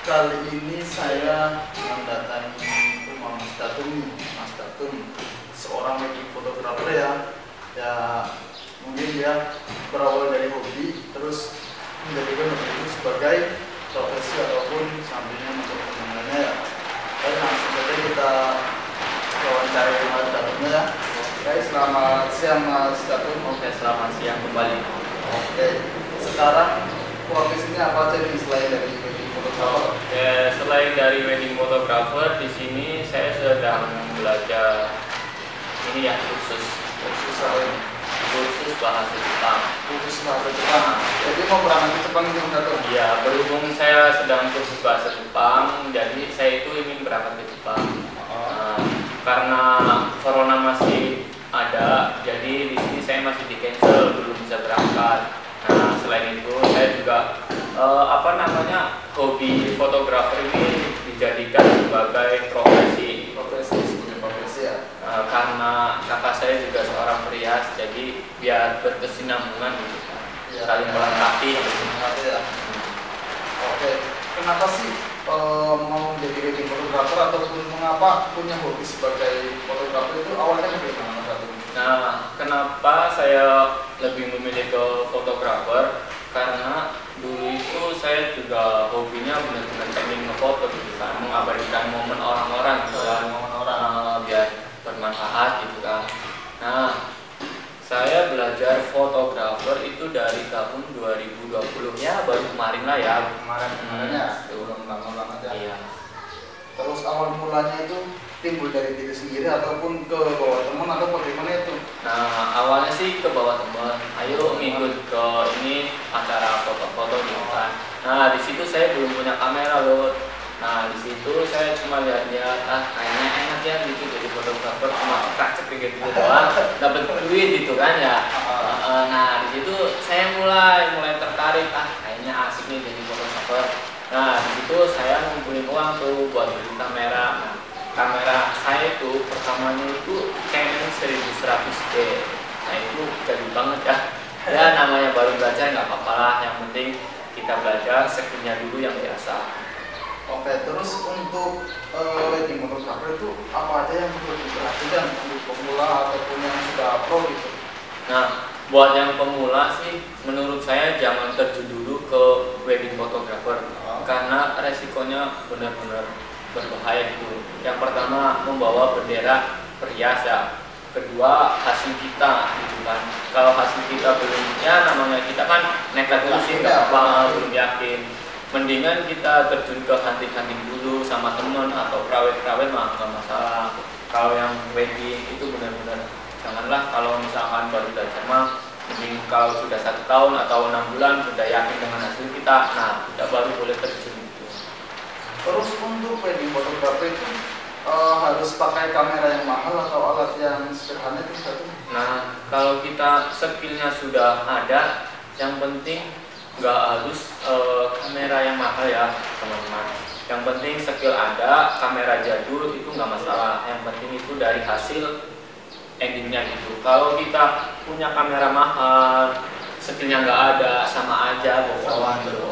Kali ini saya mendatangi rumah Mas Datun, seorang wedding fotografer ya mungkin dia berawal dari hobi, terus menjadikan hobi itu sebagai profesi ataupun sampingan untuk pengembangannya ya. Baik, langsung saja kita wawancara Mas Datunnya ya. Baik, selamat siang Mas Datun. Oke, selamat siang kembali. Oke, sekarang profesinya apa aja nih selain dari wedding fotografer? Oke, selain dari wedding photographer, di sini saya sedang belajar ini ya khusus bahasa Jepang. Khusus bahasa Jepang. Jadi mau berangkat ke Jepang itu Mas Datun? Iya, berhubung saya sedang kursus bahasa Jepang, jadi saya itu ingin berangkat ke Jepang. Karena corona masih ada, jadi di sini saya masih di cancel, belum bisa berangkat. Nah, selain itu saya juga hobi fotografer ini dijadikan sebagai profesi ya. karena kakak saya juga seorang perias, jadi biar berkesinambungan gitu, Ya, saling melengkapi gitu. Ya. Oke, kenapa sih mau jadi wedding fotografer ataupun mengapa punya hobi sebagai fotografer itu awalnya bagaimana Mas Datun? Nah, kenapa saya lebih memilih ke fotografer? Karena dulu itu saya juga hobinya benar-benar pengen ngefoto gitu kan, mengabadikan momen orang-orang gitu kan, biar bermanfaat gitu kan. Nah, saya belajar fotografer itu dari tahun 2020 ya, baru kemarin lah ya. Kemarin-kemarinnya belum lama banget ya. Iya. Terus awal mulanya itu timbul dari diri sendiri ataupun ke bawah teman atau bagaimana itu? Nah, awalnya sih ke bawah teman, ayo ngikut ke ini acara foto-foto gitu kan. Nah, di situ saya belum punya kamera loh. Nah, di situ saya cuma lihat-lihat, kayaknya enak ya gitu jadi fotografer, cuma praktek gitu doang, dapat duit gitu kan ya. Nah, di situ saya mulai tertarik, kayaknya asik nih jadi fotografer. Nah, di situ saya ngumpulin uang tuh buat beli kamera. Nah, kamera saya itu pertamanya itu Canon 1100D. Nah, itu jadi banget ya. Ya namanya baru belajar nggak apa-apa lah, yang penting kita belajar skill-nya dulu yang biasa. Oke, terus untuk wedding fotografer itu apa aja yang perlu diperhatikan untuk pemula ataupun yang sudah pro gitu? Nah, buat yang pemula sih menurut saya jangan terjun dulu ke wedding photographer karena resikonya benar-benar berbahaya gitu. Yang pertama membawa bendera perias ya. Kedua hasil kita gitu kan. Kalau hasil kita belum, ya namanya kita kan nekat dulu sih, belum yakin. Mendingan kita terjun ke hunting-hunting dulu sama temen atau prawet-prawet mah nggak masalah. Kalau yang wedding itu benar-benar janganlah, kalau misalkan baru belajar mah mending kalau sudah 1 tahun atau 6 bulan sudah yakin dengan hasil kita, nah kita baru boleh terjun gitu. Terus untuk wedding fotografer itu harus pakai kamera yang mahal atau alat yang sederhana itu satu? Nah, kalau kita skillnya sudah ada, yang penting nggak harus kamera yang mahal ya teman-teman. Yang penting skill ada, kamera jadul itu nggak masalah. Yang penting itu dari hasil endingnya gitu. Kalau kita punya kamera mahal, skillnya nggak ada, sama aja bohong gitu.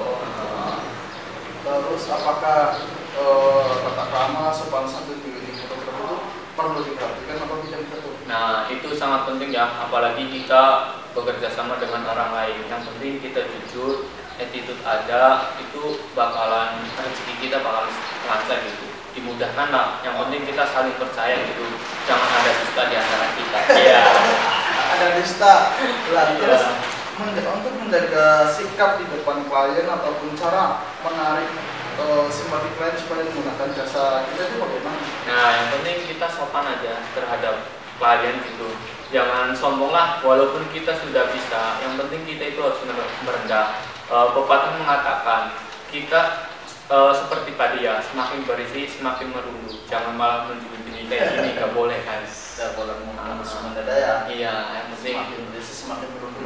Terus apakah tata krama sopan santun di wedding fotografer itu perlu diperhatikan atau tidak betul? Nah, itu sangat penting ya, apalagi kita bekerja sama dengan orang lain. Yang penting kita jujur, attitude ada, itu bakalan rezeki kita bakalan lancar gitu, dimudahkan lah. Yang penting kita saling percaya gitu, jangan ada dusta di antara kita. Iya. Ada dusta. Terus untuk menjaga sikap di depan klien ataupun cara menarik simpati klien supaya menggunakan jasa kita itu bagaimana? Nah, yang penting kita sopan aja terhadap klien gitu. Jangan sombong lah, walaupun kita sudah bisa. Yang penting kita itu harus merendah. Pepatah mengatakan kita seperti padi ya, semakin berisi semakin merunduk. Jangan malah menjadi kayak gini, nggak boleh kan? Tidak boleh mendadak ya. Iya, yang penting semakin berisi semakin merunduk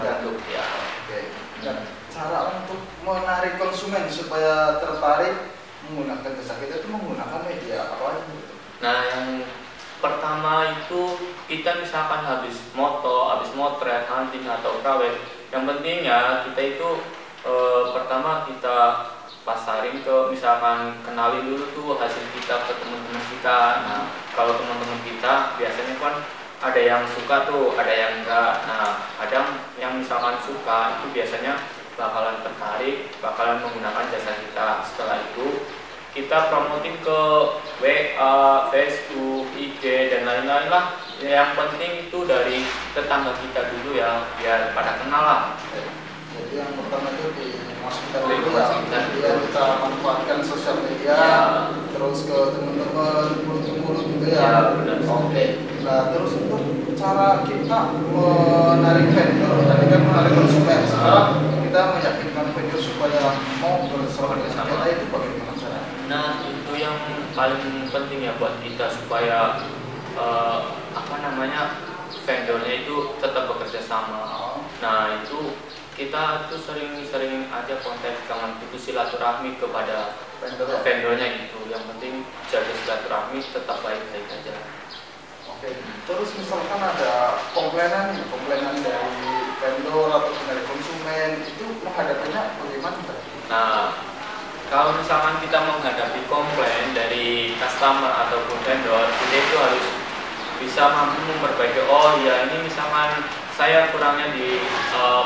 ya. Oke. Dan cara untuk menarik konsumen supaya tertarik menggunakan jasa kita itu menggunakan media apa aja gitu? Nah, yang pertama itu kita misalkan habis moto, habis motret, hunting atau prawet, yang penting ya kita itu pertama kita pasarin ke, misalkan kenalin dulu tuh hasil kita ke teman-teman kita. Nah kalau teman-teman kita biasanya kan ada yang suka tuh, ada yang enggak. Nah kadang yang misalkan suka itu biasanya bakalan tertarik, bakalan menggunakan jasa kita. Setelah itu kita promotin ke WA, Facebook, IG dan lain-lain lah. Yang penting itu dari tetangga kita dulu ya, biar pada kenal lah. Jadi yang pertama itu dimasukkan Dari dulu ya, dimasukkan kemudian kita manfaatkan sosial media, Ya. terus ke teman-teman, mulut-mulut gitu ya. Ya, benar. Oke. Nah terus untuk cara kita menarik vendor, tadi kan menarik konsumen. Sekarang kita meyakinkan vendor supaya mau bersama dengan kita, itu bagaimana caranya? Nah itu yang paling penting ya buat kita supaya vendornya itu tetap bekerja sama. Nah itu kita tuh sering-sering aja kontak, jangan putus silaturahmi kepada vendornya gitu. Yang penting jaga silaturahmi, tetap baik-baik aja. Oke. Terus misalkan ada komplainan dari vendor atau dari konsumen, itu menghadapinya bagaimana? Nah kalau misalkan kita menghadapi komplain dari customer ataupun vendor, kita itu harus bisa mampu memperbaiki. Oh ya, ini misalkan saya kurangnya di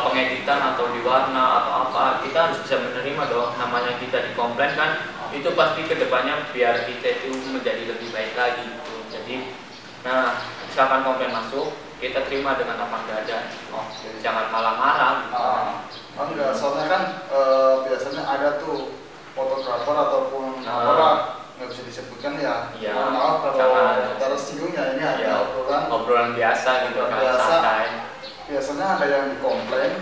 pengeditan atau di warna atau apa, kita harus bisa menerima dong. Namanya kita dikomplain kan, itu pasti kedepannya biar kita itu menjadi lebih baik lagi gitu. Jadi nah misalkan komplain masuk, kita terima dengan lapang dada. Jangan malah marah gitu. Enggak, soalnya kan biasanya ada tuh fotografer ataupun orang nggak bisa disebutkan ya. Iya. Maaf kalau tersinggung ya, ini ada obrolan biasa gitu kan, santai. Biasanya ada yang dikomplain,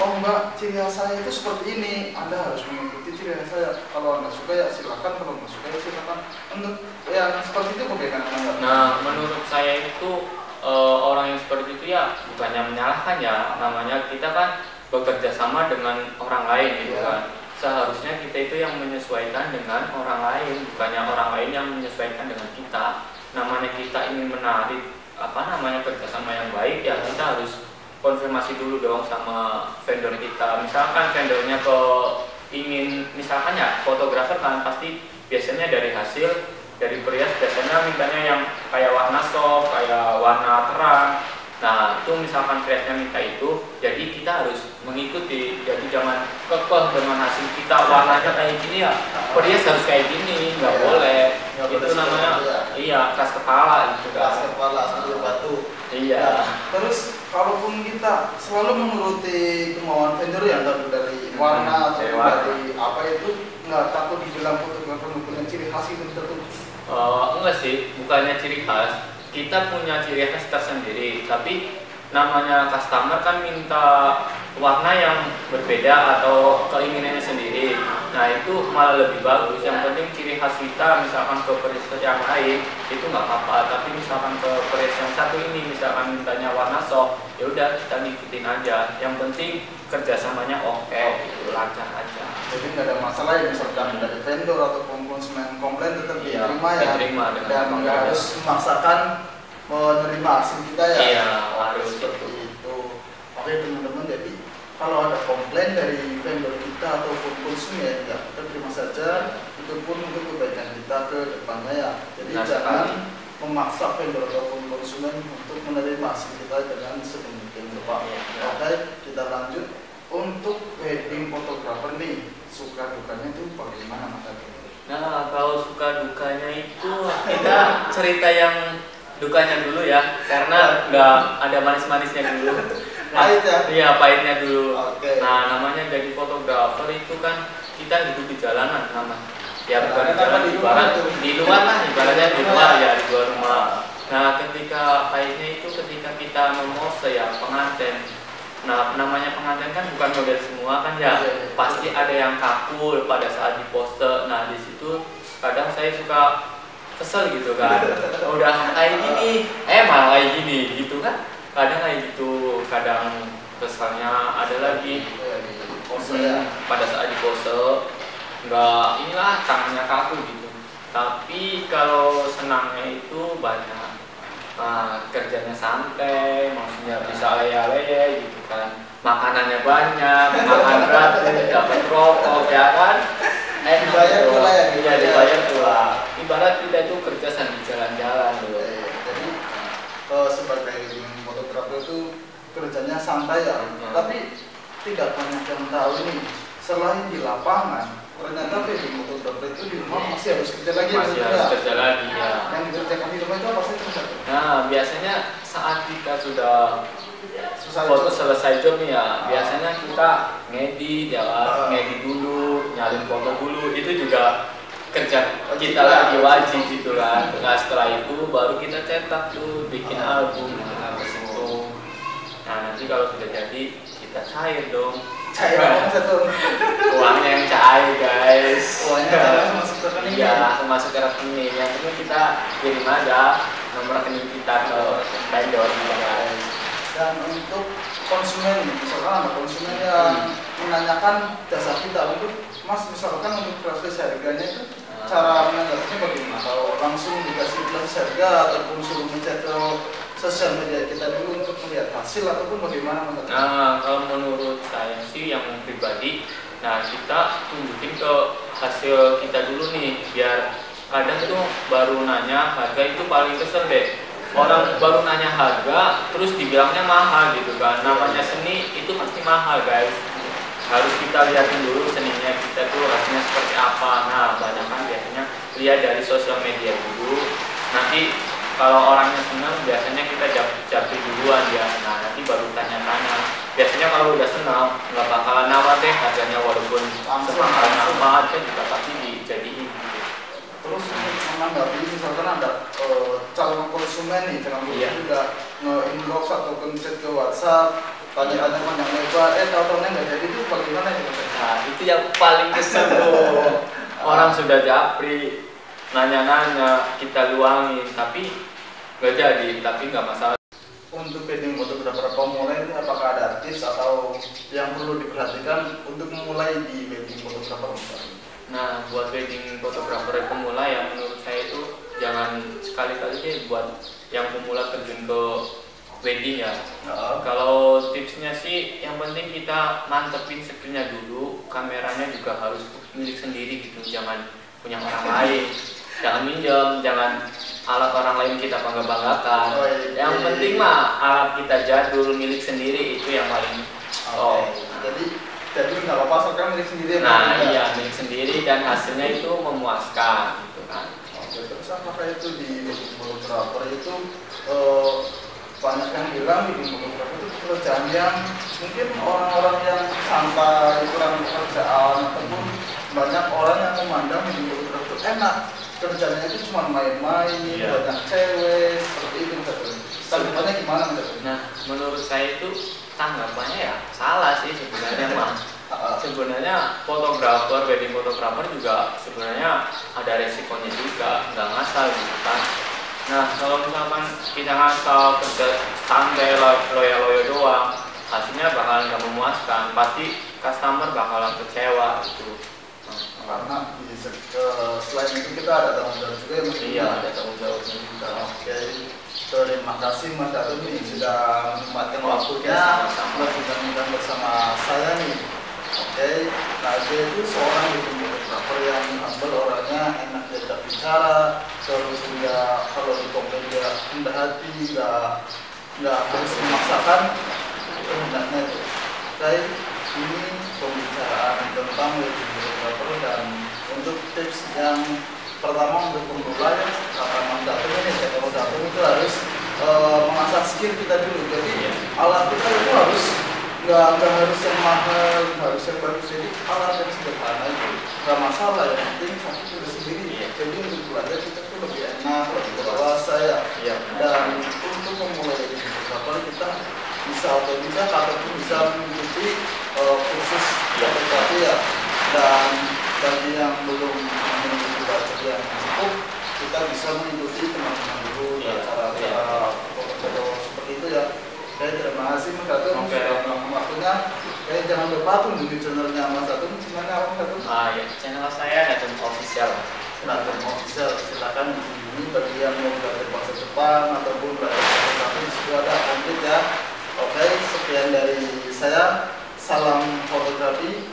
oh mbak, ciri khas saya itu seperti ini, anda harus mengikuti ciri khas saya. Kalau anda suka ya silakan, kalau nggak suka ya silakan. Untuk yang seperti itu bagaimana? Nah menurut saya itu orang yang seperti itu ya bukannya menyalahkan ya, namanya kita kan bekerja sama dengan orang lain gitu kan. Seharusnya kita itu yang menyesuaikan dengan orang lain, bukannya orang lain yang menyesuaikan dengan kita. Namanya kita ingin menarik kerjasama yang baik ya, kita harus konfirmasi dulu dong sama vendor kita. Misalkan vendornya ingin misalkan ya fotografer kan pasti biasanya dari hasil dari perias biasanya mintanya yang kayak warna soft, kayak warna terang. Nah itu misalkan periasnya minta itu, jadi kita harus mengikuti. Jadi jangan kekeh dengan hasil kita warnanya kayak gini ya, perias harus kayak gini, nggak boleh. Itu namanya keras kepala itu. Keras kepala sambil batu. Iya. Terus kalaupun kita selalu menuruti kemauan vendor yang dari warna atau dari apa itu, nggak takut dibilang fotografer mempunyai ciri khas itu tertentu? Enggak sih, bukannya ciri khas. Kita punya ciri khas tersendiri, tapi namanya customer kan minta warna yang berbeda atau keinginannya sendiri. Nah itu malah lebih bagus. Yang penting ciri khas kita, misalkan ke perias yang lain itu nggak apa-apa, tapi misalkan ke perias yang satu ini misalkan mintanya warna soft, ya udah kita ngikutin aja. Yang penting kerjasamanya oke, itu lancar aja. Jadi nggak ada masalah ya, misalkan dari vendor ataupun konsumen komplain tetap diterima ya, dan nggak harus memaksakan menerima hasil kita ya. Iya, harus seperti itu. Oke teman-teman, jadi kalau ada komplain dari vendor kita ataupun konsumen ya kita terima saja, itu pun untuk kebaikan kita ke depannya ya. Jadi jangan memaksa vendor ataupun konsumen untuk menerima hasil kita dengan sedemikian rupa. Oke, kita lanjut. Untuk wedding photographer nih, suka dukanya itu bagaimana Mas Adi? Nah kalau suka dukanya itu kita cerita yang dukanya dulu ya, karena nggak ada manis-manisnya dulu. Pahit ya? Iya, pahitnya dulu. Nah namanya jadi fotografer itu kan kita hidup di jalanan namanya. Ya bukan di jalan, di luar lah, ibaratnya di luar ya, di luar rumah. Nah ketika pahitnya itu ketika kita memose ya pengantin. Nah namanya pengantin kan bukan model semua kan ya, pasti ada yang kaku pada saat diposte. Nah di situ kadang saya suka kesel gitu kan, udah kayak gini, malah kayak gini gitu kan. Kadang kayak gitu, kadang keselnya ada lagi pada saat dipose nggak inilah tangannya kaku gitu. Tapi kalau senangnya itu banyak. Nah, kerjanya santai, maksudnya bisa leye-leye gitu kan. Makanannya banyak, makan gratis, dapat rokok ya kan. dibayar gitu. pula ya, Iya, dibayar pula. Ibarat kita itu kerja sambil jalan-jalan gitu. Jadi sebagai fotografer itu kerjanya santai ya, tapi tidak banyak yang tahu ini. Selain di lapangan, ternyata wedding fotografer itu di rumah masih harus kerja lagi. Masih harus kerja lagi ya. Yang dikerjakan di rumah itu apa sih teman? Nah, biasanya saat kita sudah foto selesai job nih ya, biasanya kita ngedit ya kan, ngedit dulu, nyalin foto dulu, itu juga kerja kita lagi wajib gitu kan. Nah, setelah itu baru kita cetak tuh, bikin album, kita kesintung. Nah, nanti kalau sudah jadi kita cair dong. Cair apa satu? Uangnya yang cair guys. Uangnya langsung masuk ke rekening. Iya, langsung masuk ke rekening. Yang penting kita kirim aja nomor rekening kita ke vendor gitu guys. Dan untuk konsumen, misalkan ada konsumen yang menanyakan jasa kita, untuk Mas misalkan untuk gratis harganya itu cara menanggapinya bagaimana? Kalau langsung dikasih gratis harga ataupun suruh ngecek ke sosial media kita dulu untuk melihat hasil ataupun bagaimana menurut? Nah, kalau menurut saya sih yang pribadi, nah kita tunjukin ke hasil kita dulu nih, biar kadang itu baru nanya harga itu paling kesel deh. Orang baru nanya harga, terus dibilangnya mahal gitu kan. Namanya seni itu pasti mahal guys. Harus kita lihatin dulu seninya kita tuh hasilnya seperti apa. Nah, banyak kan biasanya lihat dari sosial media dulu. Nanti kalau orangnya senang, biasanya kita japri duluan ya. Nah, nanti baru tanya-tanya. Biasanya kalau udah senang, nggak bakalan nawar deh harganya walaupun semahal apa aja juga pasti dijadiin. Terus menanggapi misalkan ada calon konsumen nih, calon konsumen juga nge-inbox atau chat ke WhatsApp, tanya-tanya panjang lebar, tahu-tahunya nggak jadi, itu bagaimana ya? Nah, itu yang paling kesel tuh. Orang sudah japri, nanya-nanya, kita luangin, tapi nggak jadi, tapi nggak masalah. Untuk wedding fotografer pemula ini apakah ada tips atau yang perlu diperhatikan untuk memulai di wedding fotografer misalnya? Nah, buat wedding fotografer pemula yang menurut saya itu jangan sekali-kali deh buat yang pemula terjun ke wedding ya. Kalau tipsnya sih yang penting kita mantepin skillnya dulu, kameranya juga harus milik sendiri gitu, jangan punya orang lain, jangan minjem, jangan alat orang lain kita bangga-banggakan. Yang penting mah alat kita jadul milik sendiri itu yang paling jadi nggak apa-apa asalkan milik sendiri. Nah iya, milik sendiri dan hasilnya itu memuaskan gitu kan. Terus apakah itu di wedding fotografer itu banyak yang bilang wedding fotografer itu pekerjaan yang mungkin orang-orang yang santai, kurang pekerjaan, ataupun banyak orang yang memandang wedding fotografer enak, kerjanya itu cuma main-main, banyak cewek, seperti itu misalnya. Tanggapannya gimana misalnya? Nah, menurut saya itu tanggapannya ya salah sih sebenarnya mah. Sebenarnya fotografer, wedding fotografer juga sebenarnya ada resikonya juga, nggak ngasal gitu kan. Nah, kalau misalkan kita ngasal kerja santai loyo-loyo doang, hasilnya bakalan nggak memuaskan, pasti customer bakalan kecewa gitu. Karena selain itu kita ada tanggung jawab juga ya Mas. Iya, ada tanggung jawabnya juga. Oke, terima kasih Mas Datun nih sudah menyempatkan waktunya berbincang bersama saya nih. Oke, nah dia itu seorang wedding fotografer yang humble orangnya, enak diajak bicara, terus juga kalau di komen dia rendah hati, nggak harus memaksakan kehendaknya itu. Oke, ini pembicaraan tentang wedding fotografer, dan untuk tips yang pertama untuk pemula ya, kata Mas Datun ini, kalau Datun itu harus mengasah skill kita dulu. Jadi alat kita itu harus nggak harus yang mahal, nggak harus yang bagus, jadi alat yang sederhana itu nggak masalah, yang penting satu itu sendiri. Jadi untuk belajar kita tuh lebih enak, lebih dewasa ya. Dan untuk memulai dari fotografer kita bisa otodidak ataupun bisa mengikuti kursus fotografi ya. Dan bagi yang belum mengikuti belajar yang cukup, kita bisa mengikuti teman-teman dulu cara foto-foto seperti itu ya. Oke, terima kasih Mas Datun sudah meluangkan waktunya. Oke, jangan lupa kunjungi channelnya Mas Datun. Gimana Mas Datun? Ya, channel saya Datun Official. Datun Official, silakan kunjungi bagi yang mau belajar bahasa Jepang ataupun belajar fotografi, sudah ada komplit ya. Oke, sekian dari saya. Salam fotografi.